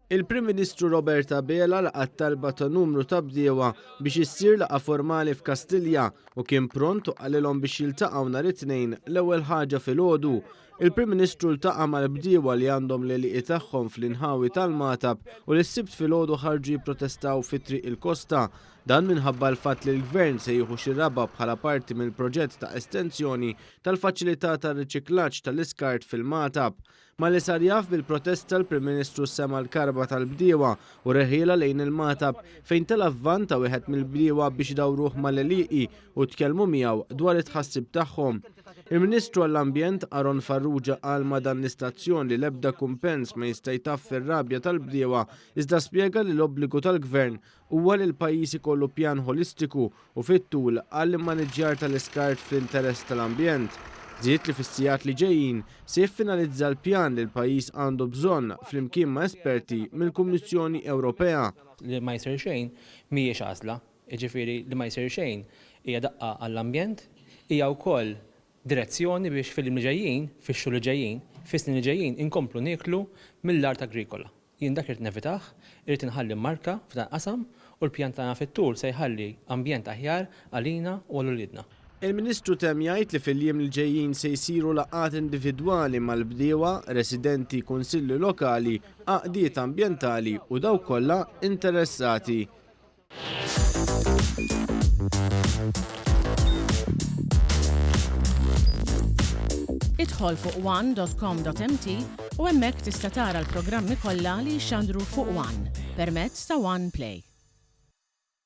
Il-Prim Ministru Roberta Bela laqgħet talba ta' numru ta' bdiewa biex issir laqgħa formali f'Kastilja u kien pront u qalilhom biex jiltaqgħu nhar it-tnejn l-ewwel ħaġa filgħodu. Il-Prim Ministru ltaqa' mal-bdiewa li għandhom l-għelieqi tagħhom fl-inħawi tal-Matab u li s-sibt filgħodu ħarġu jipprotestaw fit-triq il-Kosta. Dan minħabba l-fatt li l-Gvern se jieħu xi raba bħala parti mill-proġett ta' estensjoni tal-faċilità tar-riċiklaġġ tal-iskart fil-Matab. Ma li sar jaf bil-protesta l-Prim Ministru sema l-karba tal-bdiewa u reħiela lejn il-Matab fejn tal-avvan ta' wieħed mill-bdiewa biex dawruh mal-għelieqi u tkellmu miegħu dwar it-tħassib tagħhom. Il-Ministru għall-Ambjent Aron Farrugia qal ma dan l-istazzjon li l-ebda kumpens ma jista' jtaffi r-rabja tal-bdiewa iżda spjega li l-obbligu tal-Gvern huwa li l-pajjiż ikollu pjan holistiku u fit-tul għall maniġġjar tal-iskart fl-interess tal-ambjent. Żied li fis-sigħat li ġejjin se jiffinalizza l-pjan li l-pajjiż għandu bżonn flimkien ma' esperti mill-Kummissjoni Ewropea. Li ma jsir xejn mhijiex għażla, jiġifieri li ma jsir xejn hija daqqa għall-ambjent, hija wkoll direzzjoni biex fil-li ġejjin, fix-xhur li ġejjin, fis-snin li ġejjin inkomplu nieklu mill-art agrikola. Jien dak irid nevitaħ, irid inħalli marka f'dan qasam u l-pjan tagħna fit-tul se jħalli ambjent aħjar għalina u għal uliedna. Il-Ministru temm jgħid li fil-jiem li ġejjin se jsiru laqgħat individwali mal-bdiewa, residenti, kunsilli lokali, għaqdiet ambjentali u dawk kollha interessati. Idħol fuq one.com.mt u hemmhekk tista' tara l-programmi kollha li jxandru fuq One permezz ta' One Play.